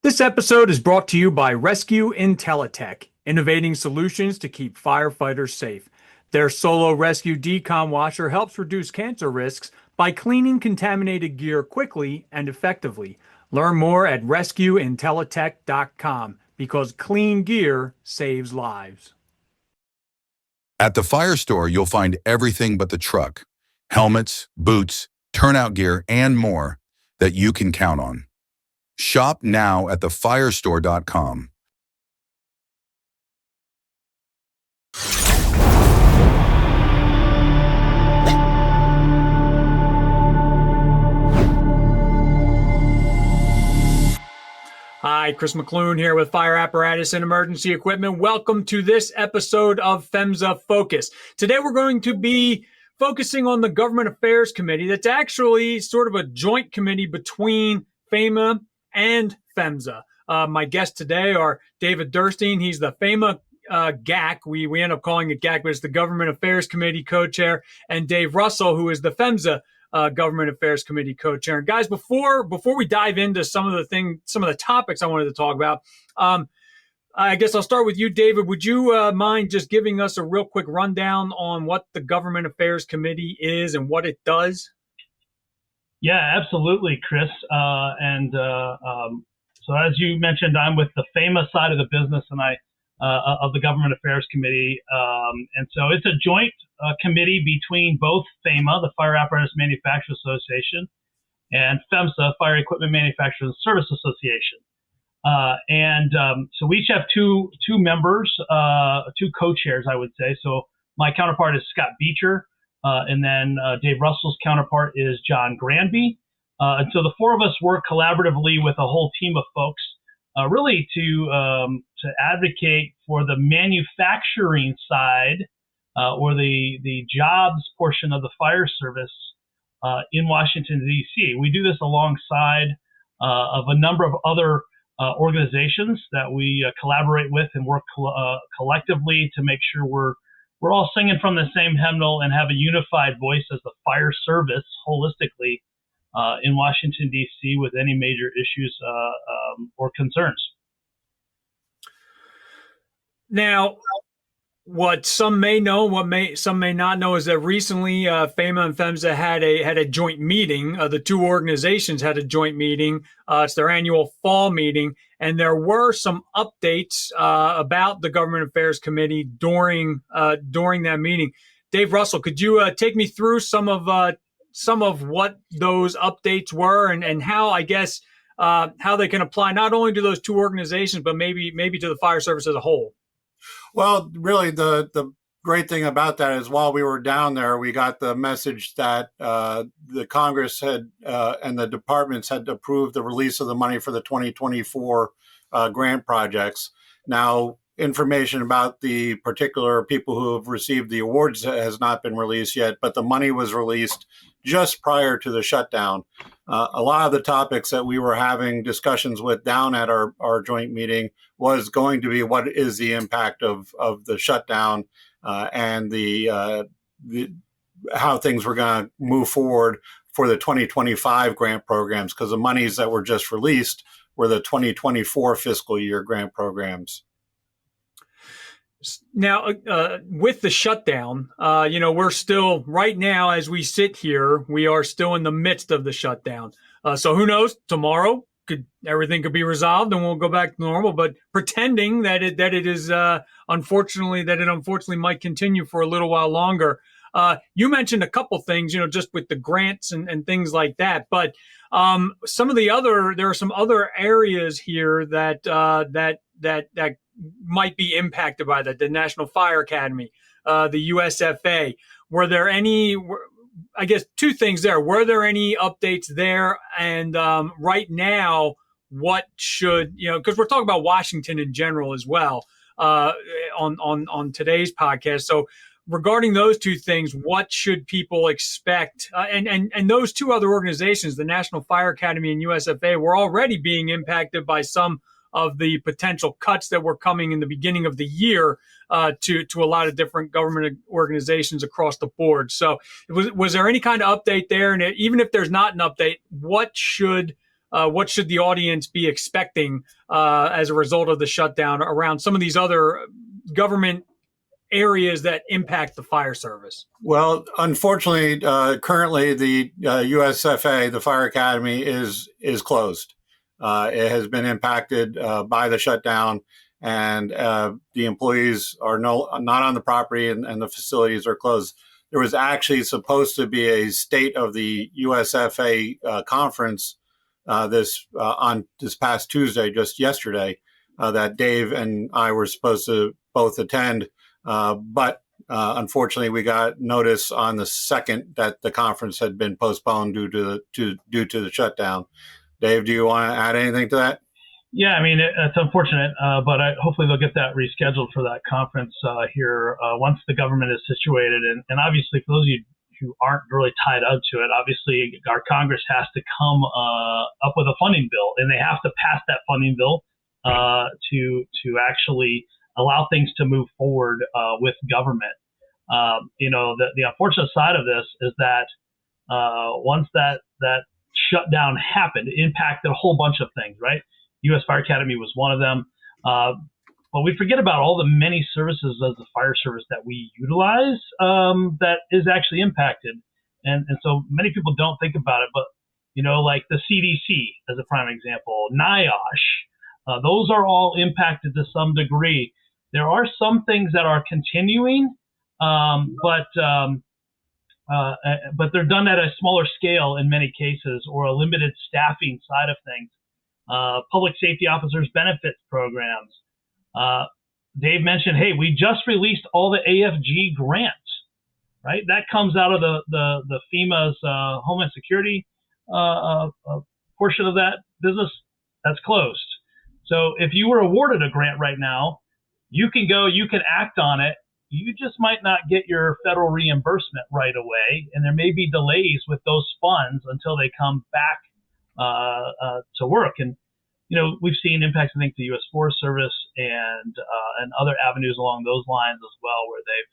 This episode is brought to you by Rescue Intelitech, innovating solutions to keep firefighters safe. Their Solo Rescue Decon Washer helps reduce cancer risks by cleaning contaminated gear quickly and effectively. Learn more at rescueintelitech.com because clean gear saves lives. At the fire store, you'll find everything but the truck, helmets, boots, turnout gear, and more that you can count on. Shop now at thefirestore.com. Hi, Chris McClune here with Fire Apparatus and Emergency Equipment. Welcome to this episode of FEMSA Focus. Today we're going to be focusing on the Government Affairs Committee. That's actually sort of a joint committee between FAMA and FEMSA. My guests today are David Durstine. He's the FAMA GAC. We end up calling it GAC, but it's the Government Affairs Committee co-chair, and Dave Russell, who is the FEMSA Government Affairs Committee co-chair. And guys, before we dive into some of the topics I wanted to talk about, I guess I'll start with you, David. Would you mind just giving us a real quick rundown on what the Government Affairs Committee is and what it does? Yeah, absolutely, Chris. So as you mentioned, I'm with the FAMA side of the business, and of the Government Affairs Committee. And so it's a joint committee between both FAMA, the Fire Apparatus Manufacturers Association, and FEMSA, Fire Equipment Manufacturers and Service Association. So we each have two members, two co-chairs, I would say. So my counterpart is Scott Beecher, and then Dave Russell's counterpart is John Granby. And so the four of us work collaboratively with a whole team of folks, really to advocate for the manufacturing side or the jobs portion of the fire service in Washington, D.C. We do this alongside of a number of other organizations that we collaborate with and work collectively to make sure we're all singing from the same hymnal and have a unified voice as the fire service holistically in Washington, D.C. with any major issues or concerns. Now, what some may know, some may not know, is that recently FAMA and FEMSA had a joint meeting. The two organizations had a joint meeting. It's their annual fall meeting, and there were some updates about the Government Affairs Committee during that meeting. Dave Russell, could you take me through some of what those updates were and how, I guess, how they can apply not only to those two organizations, but maybe to the fire service as a whole? Well, really, the great thing about that is while we were down there, we got the message that the Congress had and the departments had approved the release of the money for the 2024 grant projects. Now, information about the particular people who have received the awards has not been released yet, but the money was released just prior to the shutdown. A lot of the topics that we were having discussions with down at our joint meeting was going to be what is the impact of the shutdown and the how things were going to move forward for the 2025 grant programs, because the monies that were just released were the 2024 fiscal year grant programs. Now, with the shutdown, we're still, right now, as we sit here, we are still in the midst of the shutdown. So who knows? Tomorrow, everything could be resolved and we'll go back to normal. But pretending that it unfortunately might continue for a little while longer. You mentioned a couple things, just with the grants and things like that. But there are some other areas here that might be impacted by that. The National Fire Academy, the USFA. Were there any? I guess two things there. Were there any updates there? And right now, what should because we're talking about Washington in general as well on today's podcast. So regarding those two things, what should people expect? And those two other organizations, the National Fire Academy and USFA, were already being impacted by some of the potential cuts that were coming in the beginning of the year to a lot of different government organizations across the board. So was there any kind of update there? And even if there's not an update, what should what should the audience be expecting as a result of the shutdown around some of these other government areas that impact the fire service? Well, unfortunately, currently the USFA, the Fire Academy, is closed. It has been impacted by the shutdown, and the employees are not on the property, and the facilities are closed. There was actually supposed to be a state of the USFA conference this past Tuesday, just yesterday, that Dave and I were supposed to both attend, but unfortunately, we got notice on the 2nd that the conference had been postponed due to the shutdown. Dave, do you want to add anything to that? Yeah, I mean, it's unfortunate, but hopefully they'll get that rescheduled for that conference here once the government is situated. And obviously, for those of you who aren't really tied up to it, obviously our Congress has to come up with a funding bill, and they have to pass that funding bill to actually allow things to move forward with government. The unfortunate side of this is that once that shutdown happened, it impacted a whole bunch of things, right? U.S. Fire Academy was one of them. But we forget about all the many services of the fire service that we utilize that is actually impacted. And so many people don't think about it, but, like the CDC as a prime example, NIOSH, those are all impacted to some degree. There are some things that are continuing, but they're done at a smaller scale in many cases, or a limited staffing side of things. Public safety officers benefits programs. Dave mentioned, hey, we just released all the AFG grants, right? That comes out of the FEMA's Homeland Security portion of that business. That's closed. So if you were awarded a grant right now, you can act on it. You just might not get your federal reimbursement right away, and there may be delays with those funds until they come back to work. And we've seen impacts, I think, to the U.S. Forest Service and other avenues along those lines as well, where they've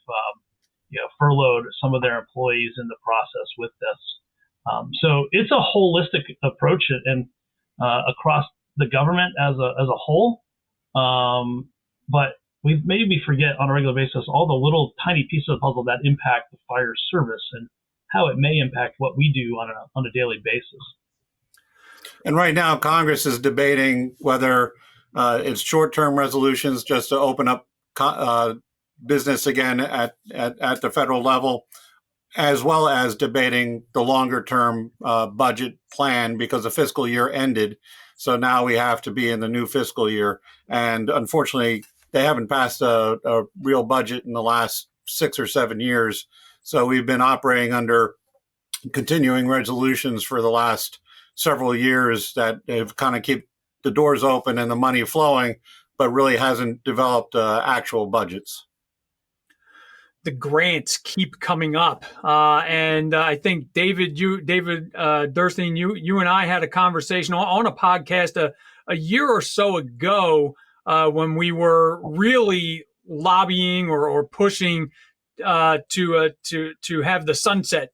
furloughed some of their employees in the process with this. So it's a holistic approach and across the government as a whole. But we maybe forget on a regular basis all the little tiny pieces of the puzzle that impact the fire service and how it may impact what we do on a daily basis. And right now, Congress is debating whether it's short-term resolutions just to open up business again at the federal level, as well as debating the longer-term budget plan, because the fiscal year ended. So now we have to be in the new fiscal year. And unfortunately, they haven't passed a real budget in the last 6 or 7 years. So we've been operating under continuing resolutions for the last several years that have kind of keep the doors open and the money flowing, but really hasn't developed actual budgets. The grants keep coming up, and I think David Durstine, you and I had a conversation on a podcast a year or so ago when we were really lobbying or pushing to have the sunset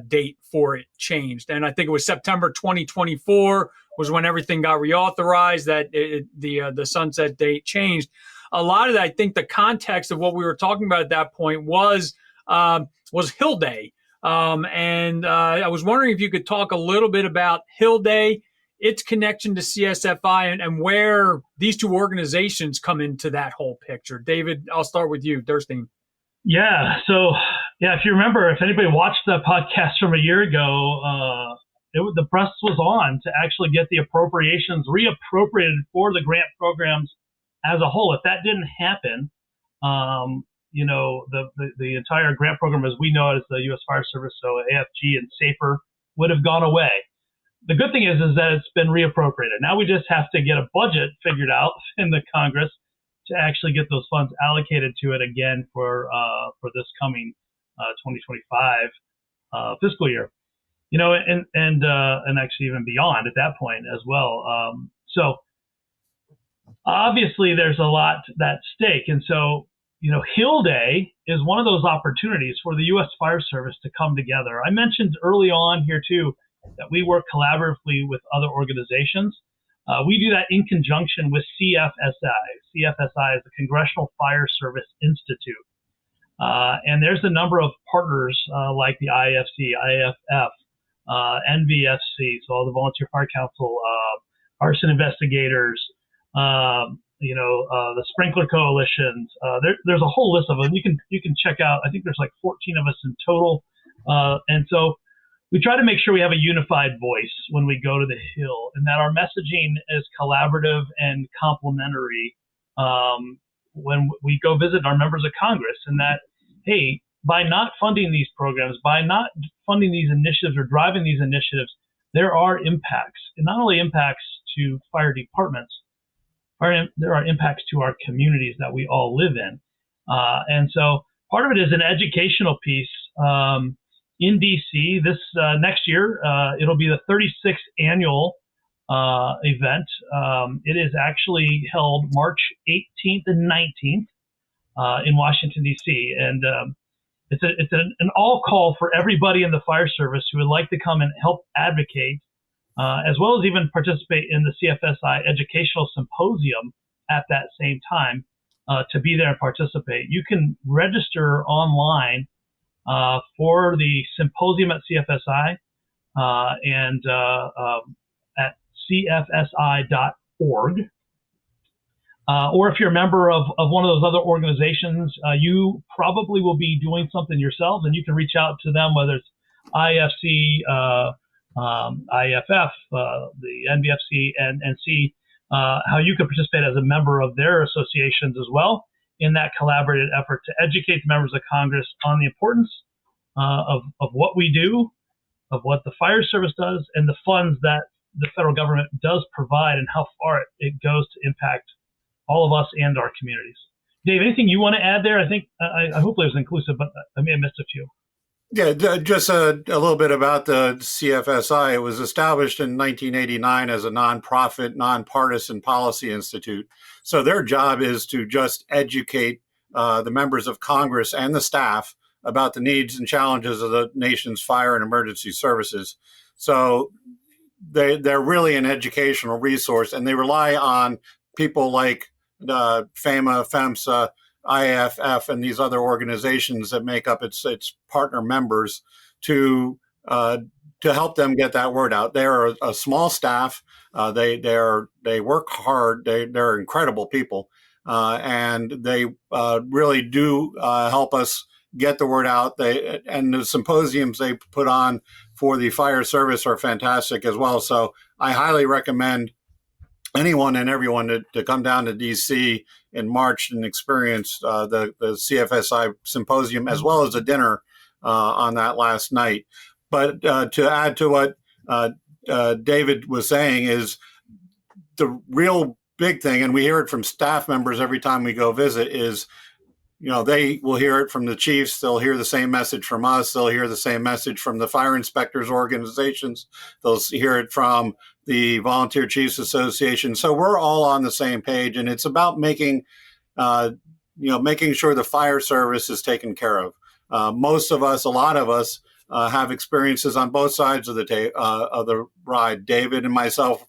date for it changed. And I think it was September 2024 was when everything got reauthorized, that the sunset date changed. A lot of that, I think the context of what we were talking about at that point was Hill Day. And I was wondering if you could talk a little bit about Hill Day, its connection to CSFI, and where these two organizations come into that whole picture. David, I'll start with you, Durstine. Yeah. So, if you remember, if anybody watched that podcast from a year ago, the press was on to actually get the appropriations reappropriated for the grant programs as a whole. If that didn't happen, the entire grant program as we know it as the U.S. Fire Service, so AFG and SAFER, would have gone away. The good thing is that it's been reappropriated. Now we just have to get a budget figured out in the Congress to actually get those funds allocated to it again for this coming 2025 fiscal year. And actually even beyond at that point as well. So obviously there's a lot at stake. And so, Hill Day is one of those opportunities for the U.S. Fire Service to come together. I mentioned early on here too, that we work collaboratively with other organizations. We do that in conjunction with CFSI. CFSI is the Congressional Fire Service Institute. And there's a number of partners like the IFC, IFF, NVFC, so all the Volunteer Fire Council, arson investigators, the sprinkler coalitions. There's a whole list of them. You can check out. I think there's like 14 of us in total, and so we try to make sure we have a unified voice when we go to the Hill, and that our messaging is collaborative and complementary when we go visit our members of Congress, and that, hey, by not funding these programs, by not funding these initiatives or driving these initiatives, there are impacts, and not only impacts to fire departments, there are impacts to our communities that we all live in. And so part of it is an educational piece. In DC, this next year, it'll be the 36th annual event. It is actually held March 18th and 19th in Washington, D.C. And it's an all call for everybody in the fire service who would like to come and help advocate, as well as even participate in the CFSI Educational Symposium at that same time, to be there and participate. You can register online for the symposium at CFSI and at cfsi.org. Or if you're a member of one of those other organizations, you probably will be doing something yourselves, and you can reach out to them, whether it's IFC, IFF, the NVFC, and see how you can participate as a member of their associations as well in that collaborative effort to educate the members of Congress on the importance of what we do, of what the fire service does, and the funds that the federal government does provide and how far it goes to impact all of us and our communities. Dave, anything you want to add there? I think I hopefully it was inclusive, but I may have missed a few. Yeah, just a little bit about the CFSI. It was established in 1989 as a nonprofit, nonpartisan policy institute. So their job is to just educate the members of Congress and the staff about the needs and challenges of the nation's fire and emergency services. So they're really an educational resource, and they rely on people like FAMA, FEMSA, IFF, and these other organizations that make up its partner members to help them get that word out. They're a small staff. They work hard. They're incredible people, and they really do help us get the word out. And the symposiums they put on for the fire service are fantastic as well. So I highly recommend anyone and everyone to come down to DC in March and experience the CFSI symposium, as well as a dinner on that last night. But to add to what David was saying, is the real big thing, and we hear it from staff members every time we go visit, is they will hear it from the chiefs. They'll hear the same message from us. They'll hear the same message from the fire inspectors organizations. They'll hear it from the Volunteer Chiefs Association. So we're all on the same page, and it's about making sure the fire service is taken care of. Most of us, a lot of us, have experiences on both sides of the ride. David and myself.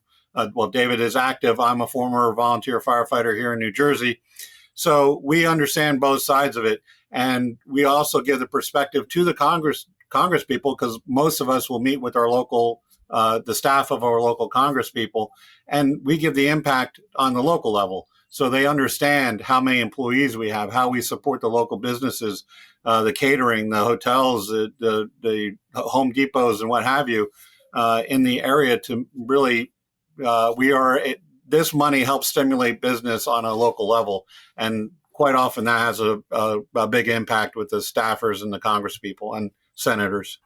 David is active. I'm a former volunteer firefighter here in New Jersey. So we understand both sides of it. And we also give the perspective to the Congress people, because most of us will meet with our local, the staff of our local Congress people, and we give the impact on the local level. So they understand how many employees we have, how we support the local businesses, the catering, the hotels, the Home Depots and what have you, in the area to really, this money helps stimulate business on a local level. And quite often that has a big impact with the staffers and the Congress people and senators.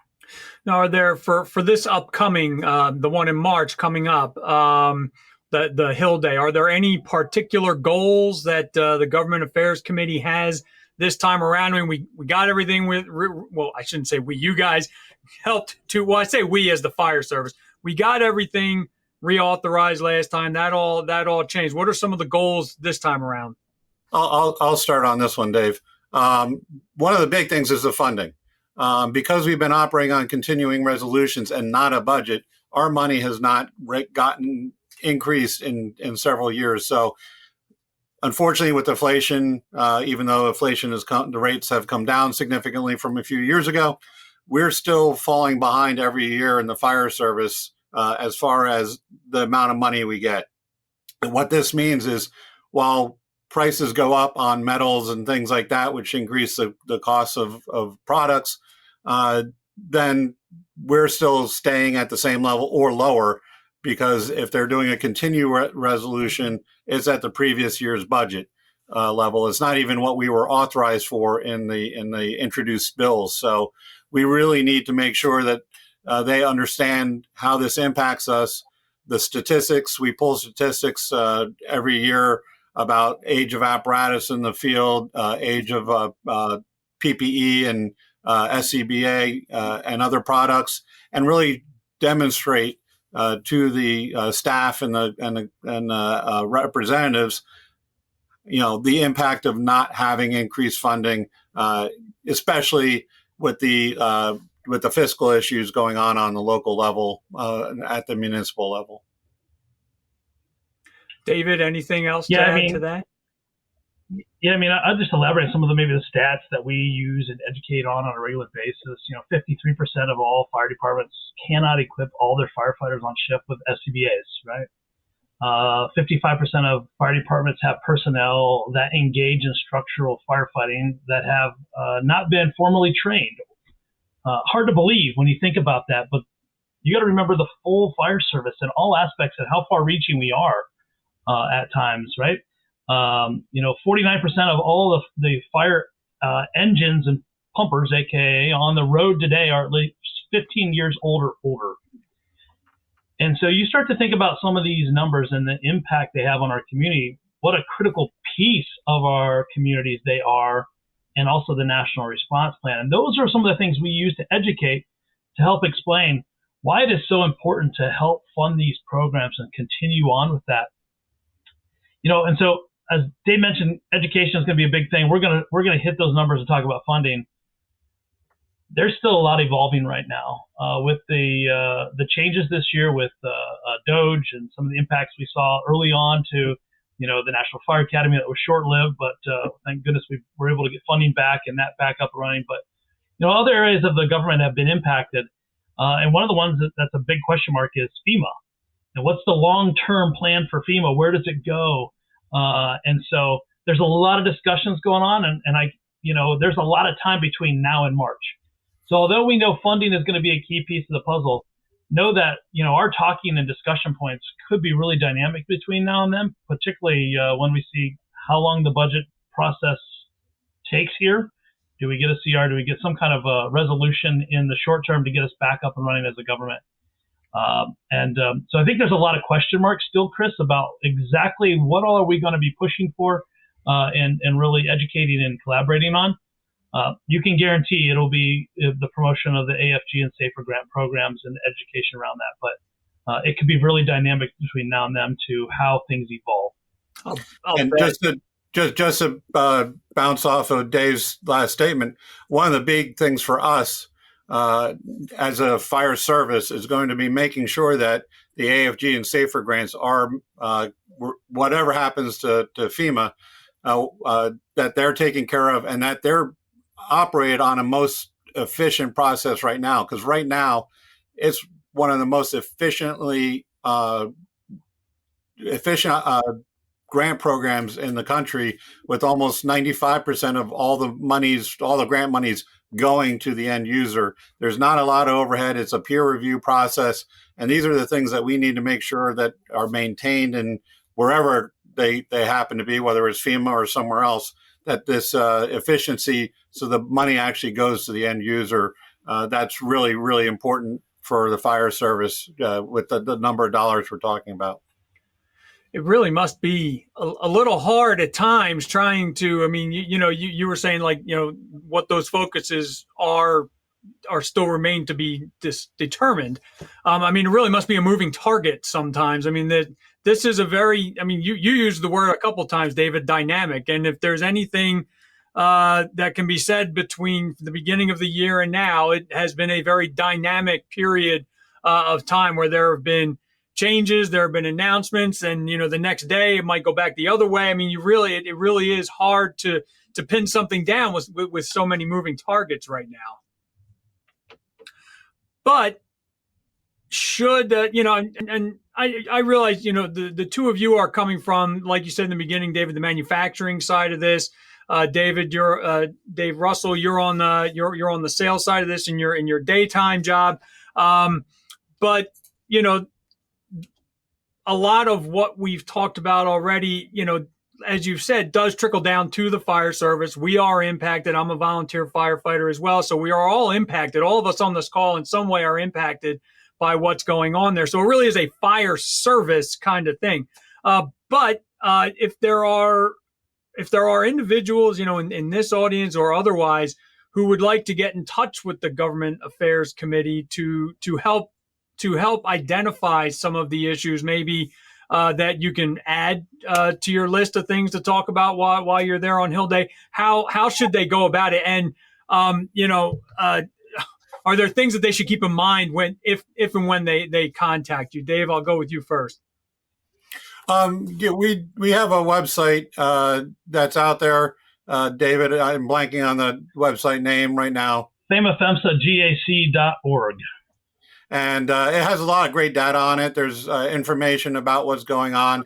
Now, are there for this upcoming, the one in March coming up, the Hill Day, are there any particular goals that the Government Affairs Committee has this time around? I mean, we got everything I shouldn't say we, you guys helped to, I say we as the fire service, we got everything reauthorized last time. That all changed. What are some of the goals this time around? I'll start on this one, Dave. One of the big things is the funding. because we've been operating on continuing resolutions and not a budget, our money has not gotten increased in several years. So unfortunately, with inflation, even though inflation the rates have come down significantly from a few years ago, we're still falling behind every year in the fire service as far as the amount of money we get. And what this means is, while prices go up on metals and things like that, which increase the cost of products, then we're still staying at the same level or lower, because if they're doing a continuing resolution, it's at the previous year's budget level. It's not even what we were authorized for in the introduced bills. So we really need to make sure that they understand how this impacts us. The statistics, we pull statistics every year about age of apparatus in the field, age of PPE and SCBA and other products, and really demonstrate to the staff and representatives, the impact of not having increased funding, especially with the fiscal issues going on the local level, at the municipal level. David, anything else to add to that? Yeah, I'll just elaborate some of maybe the stats that we use and educate on a regular basis. 53% of all fire departments cannot equip all their firefighters on shift with SCBAs, right? 55% of fire departments have personnel that engage in structural firefighting that have not been formally trained. Hard to believe when you think about that, but you got to remember the full fire service and all aspects and how far-reaching we are at times, right? 49% of all the fire engines and pumpers, aka on the road today, are at least 15 years old or older. And so you start to think about some of these numbers and the impact they have on our community, what a critical piece of our communities they are, and also the National Response Plan. And those are some of the things we use to educate, to help explain why it is so important to help fund these programs and continue on with that. And so, as Dave mentioned, education is going to be a big thing. We're going to hit those numbers and talk about funding. There's still a lot evolving right now with the changes this year with DOGE and some of the impacts we saw early on to the National Fire Academy that was short-lived, but thank goodness we were able to get funding back and that back up and running. But other areas of the government have been impacted, and one of the ones that's a big question mark is FEMA. And what's the long-term plan for FEMA? Where does it go? And so there's a lot of discussions going on, and there's a lot of time between now and March. So although we know funding is going to be a key piece of the puzzle, know that our talking and discussion points could be really dynamic between now and then, particularly when we see how long the budget process takes here. Do we get a CR? Do we get some kind of a resolution in the short term to get us back up and running as a government? So I think there's a lot of question marks still, Chris, about exactly what all are we going to be pushing for and really educating and collaborating on. You can guarantee it'll be the promotion of the AFG and SAFER grant programs and education around that. But it could be really dynamic between now and then to how things evolve. And just to bounce off of Dave's last statement, one of the big things for us as a fire service is going to be making sure that the AFG and SAFER grants are, whatever happens to FEMA, that they're taken care of and that they're operated on a most efficient process right now. Because right now, it's one of the most efficient grant programs in the country, with almost 95% of all the grant monies going to the end user. There's not a lot of overhead. It's a peer review process. And these are the things that we need to make sure that are maintained, and wherever they happen to be, whether it's FEMA or somewhere else, that this efficiency, so the money actually goes to the end user. That's really, really important for the fire service with the number of dollars we're talking about. It really must be a little hard at times trying to, you were saying what those focuses are still remain to be determined. It really must be a moving target sometimes. This is a very, you used the word a couple of times, David, dynamic. And if there's anything that can be said between the beginning of the year and now. It has been a very dynamic period of time where there have been changes, there have been announcements, and the next day it might go back the other way. I mean, it really is hard to pin something down with so many moving targets right now. But should and I realize the two of you are coming from, like you said in the beginning, David, the manufacturing side of this. David, you're Dave Russell. You're on the sales side of this in your daytime job. But a lot of what we've talked about already, as you've said, does trickle down to the fire service. We are impacted. I'm a volunteer firefighter as well, so we are all impacted. All of us on this call in some way are impacted by what's going on there. So it really is a fire service kind of thing. But if there are individuals, in this audience or otherwise, who would like to get in touch with the Government Affairs Committee to help identify some of the issues, maybe that you can add to your list of things to talk about while you're there on Hill Day, how should they go about it? And are there things that they should keep in mind if and when they contact you? Dave, I'll go with you first. Yeah, we have a website that's out there. David, I'm blanking on the website name right now. FEMSAGAC.org. And it has a lot of great data on it. There's information about what's going on.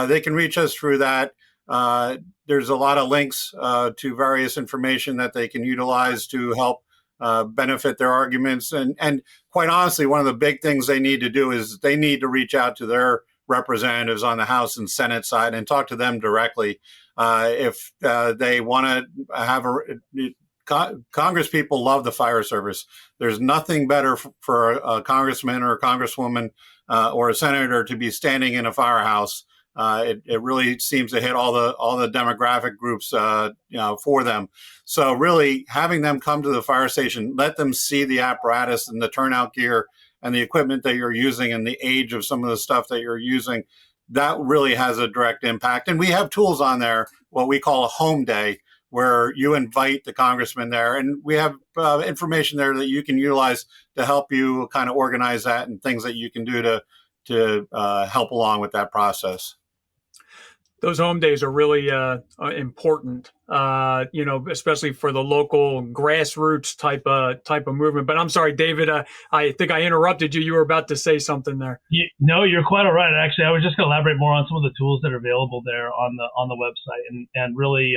They can reach us through that. There's a lot of links to various information that they can utilize to help benefit their arguments. And quite honestly, one of the big things they need to do is they need to reach out to their representatives on the House and Senate side and talk to them directly. If they want to have Congress people love the fire service. There's nothing better for a congressman or a congresswoman or a senator to be standing in a firehouse. It really seems to hit all the demographic groups for them. So really having them come to the fire station, let them see the apparatus and the turnout gear and the equipment that you're using and the age of some of the stuff that you're using, that really has a direct impact. And we have tools on there, what we call a home day, where you invite the congressman there. And we have information there that you can utilize to help you kind of organize that and things that you can do to help along with that process. Those home days are really important, especially for the local grassroots type of movement. But I'm sorry, David, I think I interrupted you. You were about to say something there. No, you're quite all right. Actually, I was just going to elaborate more on some of the tools that are available there on the website, and really,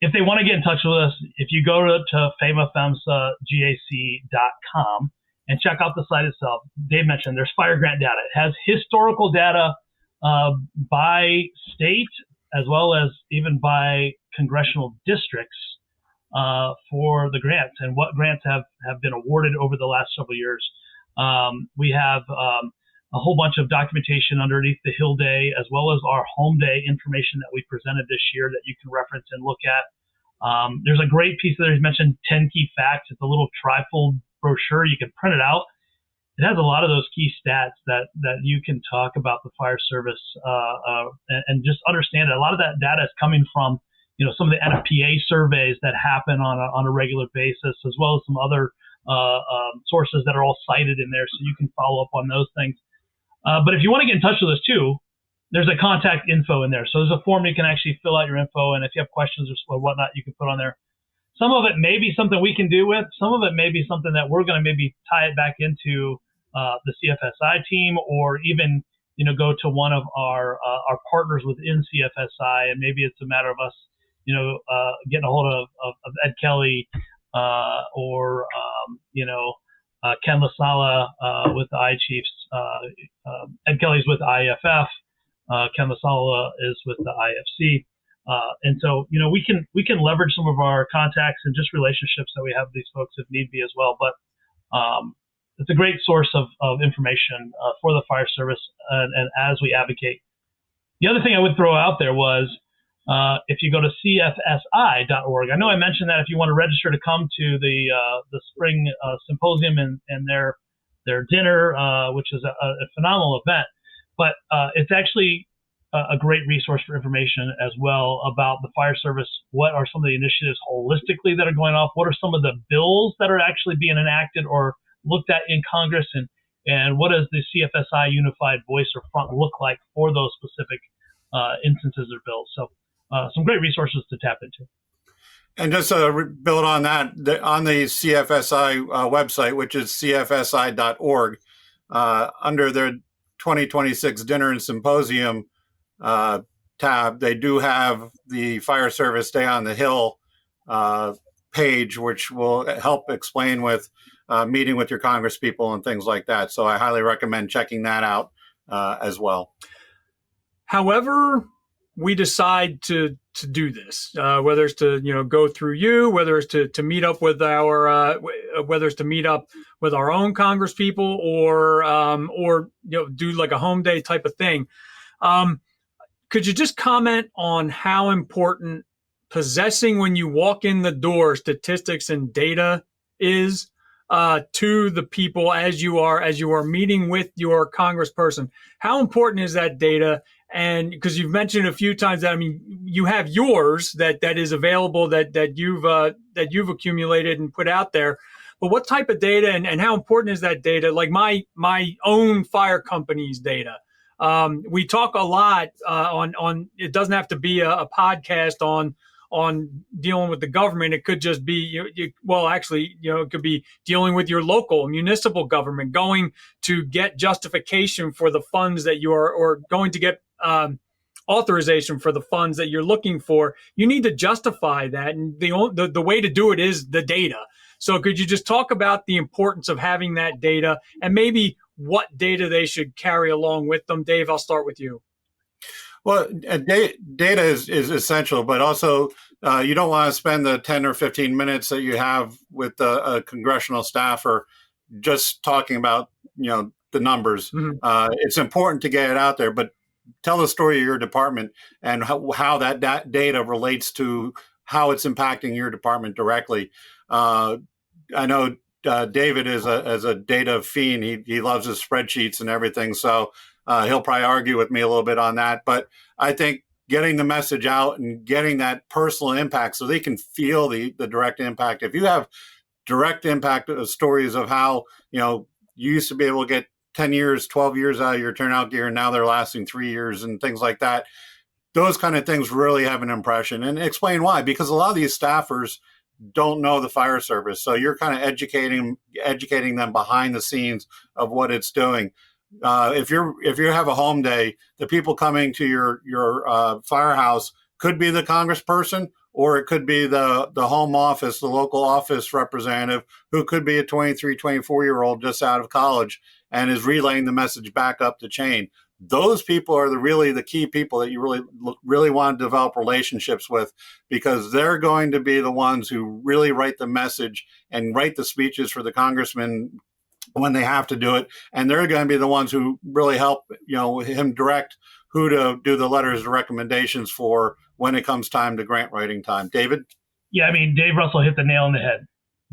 if they want to get in touch with us, if you go to FEMSAGAC.com and check out the site itself, Dave mentioned there's fire grant data. It has historical data by state as well as even by congressional districts for the grants and what grants have been awarded over the last several years. We have a whole bunch of documentation underneath the Hill Day as well as our home day information that we presented this year that you can reference and look at. There's a great piece there. He's mentioned 10 key facts. It's a little trifold brochure. You can print it out. It has a lot of those key stats that you can talk about the fire service and just understand it. A lot of that data is coming from some of the NFPA surveys that happen on a regular basis, as well as some other sources that are all cited in there, so you can follow up on those things. But if you want to get in touch with us too, there's a contact info in there. So there's a form you can actually fill out your info, and if you have questions or whatnot, you can put on there. Some of it may be something we can do with. Some of it may be something that we're going to maybe tie it back into the CFSI team, or even go to one of our partners within CFSI, and maybe it's a matter of us getting a hold of Ed Kelly or Ken LaSala with the I-Chiefs. Ed Kelly's with IFF. Ken LaSala is with the IFC. And so, we can leverage some of our contacts and just relationships that we have with these folks if need be as well. But it's a great source of information for the fire service and as we advocate. The other thing I would throw out there was if you go to CFSI.org, I know I mentioned that if you want to register to come to the spring symposium and their dinner, which is a phenomenal event, but it's actually a great resource for information as well about the fire service. What are some of the initiatives holistically that are going off? What are some of the bills that are actually being enacted or looked at in Congress? And what does the CFSI Unified Voice or Front look like for those specific instances or bills? So some great resources to tap into. And just to build on that, on the CFSI website, which is cfsi.org, under their 2026 Dinner and Symposium tab, they do have the Fire Service Day on the Hill page, which will help explain with meeting with your congresspeople and things like that. So I highly recommend checking that out as well. However we decide to do this, whether it's to go through you, whether it's to meet up with our whether it's to meet up with our own congresspeople, or do like a home day type of thing. Could you just comment on how important possessing, when you walk in the door, statistics and data is to the people as you are meeting with your congressperson? How important is that data? And because you've mentioned a few times that, I mean, you have yours that is available, that you've accumulated and put out there. But what type of data and how important is that data? Like my own fire company's data. We talk a lot on. It doesn't have to be a podcast on dealing with the government. It could just be, it could be dealing with your local municipal government, going to get justification for the funds that you are, or going to get authorization for the funds that you're looking for. You need to justify that, and the way to do it is the data. So could you just talk about the importance of having that data, and maybe what data they should carry along with them? Dave, I'll start with you. Well, data is essential, but also you don't want to spend the 10 or 15 minutes that you have with a congressional staffer just talking about the numbers. Mm-hmm. It's important to get it out there, but tell the story of your department and how that data relates to how it's impacting your department directly. I know David is a data fiend. He loves his spreadsheets and everything, so he'll probably argue with me a little bit on that. But I think getting the message out and getting that personal impact so they can feel the direct impact. If you have direct impact stories of how you used to be able to get 10 years, 12 years out of your turnout gear, and now they're lasting 3 years and things like that, those kind of things really have an impression. And explain why, because a lot of these staffers don't know the fire service. So you're kind of educating them behind the scenes of what it's doing. If you have a home day, the people coming to your firehouse could be the congressperson, or it could be the home office, the local office representative, who could be a 23, 24-year-old just out of college and is relaying the message back up the chain. Those people are really the key people that you really want to develop relationships with, because they're going to be the ones who really write the message and write the speeches for the congressman when they have to do it. And they're going to be the ones who really help him direct who to do the letters of recommendations for when it comes time to grant writing time. David? Yeah, I mean, Dave Russell hit the nail on the head.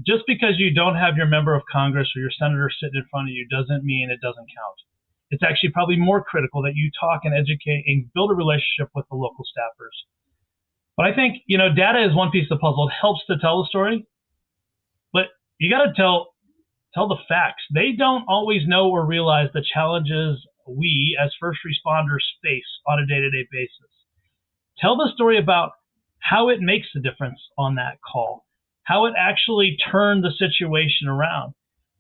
Just because you don't have your member of Congress or your senator sitting in front of you doesn't mean it doesn't count. It's actually probably more critical that you talk and educate and build a relationship with the local staffers. But I think, data is one piece of the puzzle. It helps to tell the story, but you got to tell the facts. They don't always know or realize the challenges we as first responders face on a day-to-day basis. Tell the story about how it makes a difference on that call, how it actually turned the situation around.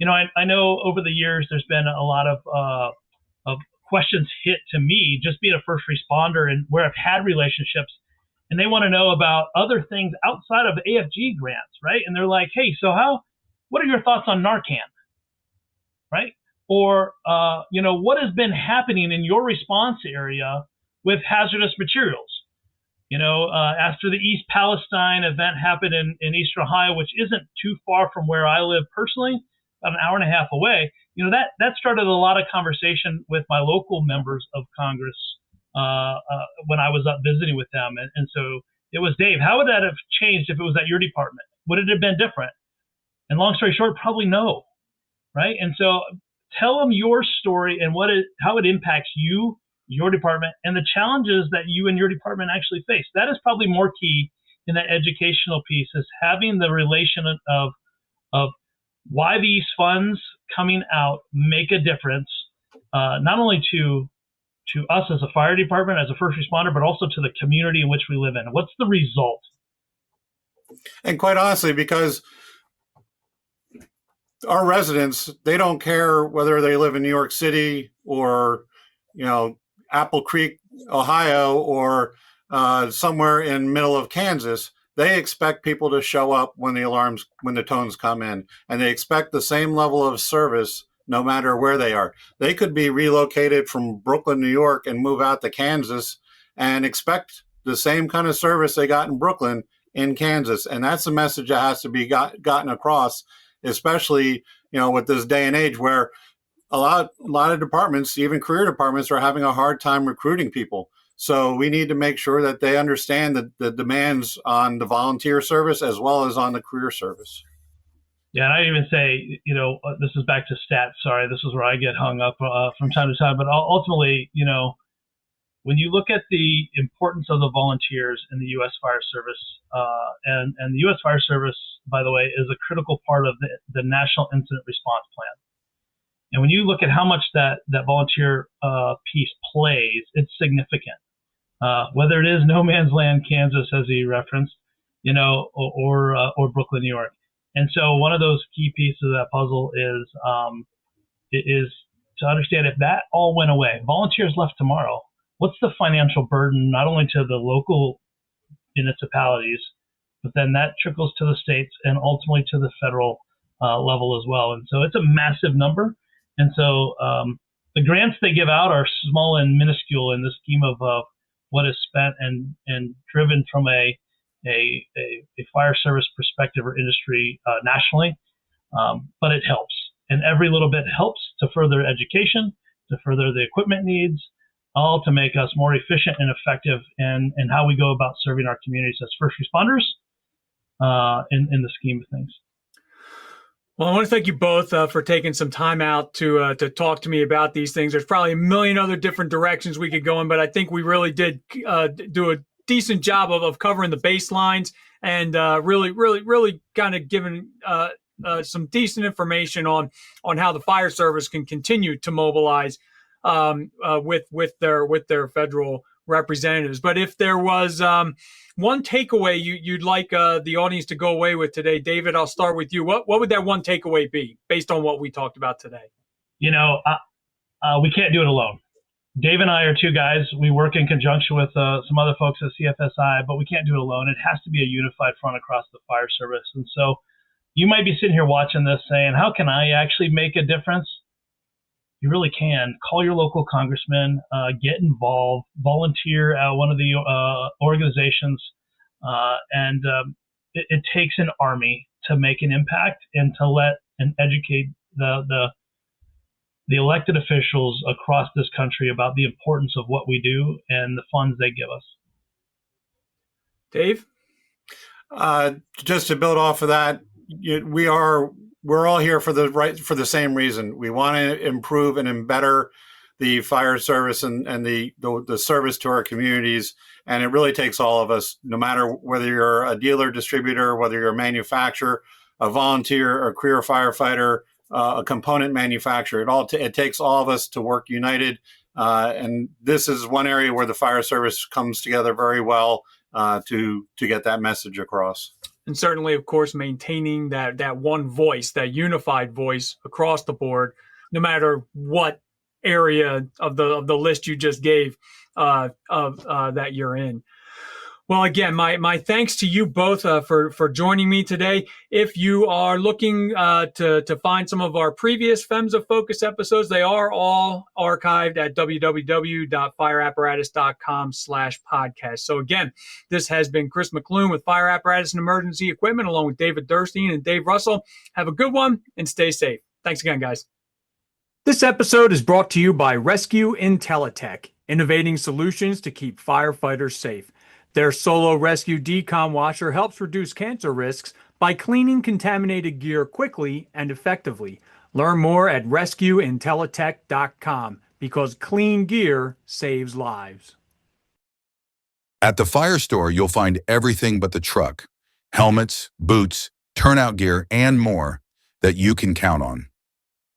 I know over the years there's been a lot of questions hit to me, just being a first responder and where I've had relationships, and they want to know about other things outside of AFG grants, right? And they're like, hey, so what are your thoughts on Narcan, right? Or, what has been happening in your response area with hazardous materials? After the East Palestine event happened in Eastern Ohio, which isn't too far from where I live personally, about an hour and a half away, that started a lot of conversation with my local members of Congress when I was up visiting with them. And so it was, Dave, how would that have changed if it was at your department? Would it have been different? And long story short, probably no, right? And so tell them your story and how it impacts you your department and the challenges that you and your department actually face. That is probably more key in that educational piece, is having the relation of why these funds coming out make a difference, not only to us as a fire department, as a first responder, but also to the community in which we live in. What's the result? And quite honestly, because our residents, they don't care whether they live in New York City or, Apple Creek, Ohio, or somewhere in middle of Kansas. They expect people to show up when the tones come in, and they expect the same level of service no matter where they are. They could be relocated from Brooklyn, New York, and move out to Kansas and expect the same kind of service they got in Brooklyn in Kansas. And that's the message that has to be gotten across, especially, with this day and age where a lot of departments, even career departments, are having a hard time recruiting people. So we need to make sure that they understand the demands on the volunteer service as well as on the career service. Yeah, and I even say, this is back to stats. Sorry, this is where I get hung up from time to time. But ultimately, when you look at the importance of the volunteers in the U.S. Fire Service, and the U.S. Fire Service, by the way, is a critical part of the National Incident Response Plan. And when you look at how much that volunteer piece plays, it's significant. Whether it is no man's land, Kansas, as he referenced, or Brooklyn, New York. And so one of those key pieces of that puzzle is to understand, if that all went away, volunteers left tomorrow, what's the financial burden, not only to the local municipalities, but then that trickles to the states and ultimately to the federal level as well. And so it's a massive number. And so the grants they give out are small and minuscule in the scheme of what is spent and driven from a fire service perspective or industry nationally, but it helps. And every little bit helps to further education, to further the equipment needs, all to make us more efficient and effective in how we go about serving our communities as first responders in the scheme of things. Well, I want to thank you both for taking some time out to talk to me about these things. There's probably a million other different directions we could go in, but I think we really did do a decent job of covering the baselines and really kind of giving some decent information on how the fire service can continue to mobilize with their federal representatives. But if there was one takeaway you'd like the audience to go away with today, David, I'll start with you. What would that one takeaway be based on what we talked about today? We can't do it alone. Dave and I are two guys. We work in conjunction with some other folks at CFSI, but we can't do it alone. It has to be a unified front across the fire service. And so you might be sitting here watching this saying, how can I actually make a difference? You really can. Call your local congressman, get involved, volunteer at one of the organizations. It takes an army to make an impact and to let and educate the elected officials across this country about the importance of what we do and the funds they give us. Dave? Just to build off of that, we're all here for the same reason. We want to improve and better the fire service and the service to our communities. And it really takes all of us, no matter whether you're a dealer, distributor, whether you're a manufacturer, a volunteer, a career firefighter, a component manufacturer. It takes all of us to work united. And this is one area where the fire service comes together very well to get that message across. And certainly, of course, maintaining that one voice, that unified voice across the board, no matter what area of the list you just gave that you're in. Well, again, my thanks to you both for joining me today. If you are looking to find some of our previous FEMSA Focus episodes, they are all archived at www.fireapparatus.com/podcast. So again, this has been Chris McClune with Fire Apparatus and Emergency Equipment, along with David Durstine and Dave Russell. Have a good one and stay safe. Thanks again, guys. This episode is brought to you by Rescue Intelitech, innovating solutions to keep firefighters safe. Their Solo Rescue Decon Washer helps reduce cancer risks by cleaning contaminated gear quickly and effectively. Learn more at rescueintelitech.com. because clean gear saves lives. At the Firestore, you'll find everything but the truck, helmets, boots, turnout gear, and more that you can count on.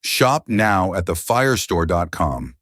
Shop now at thefirestore.com.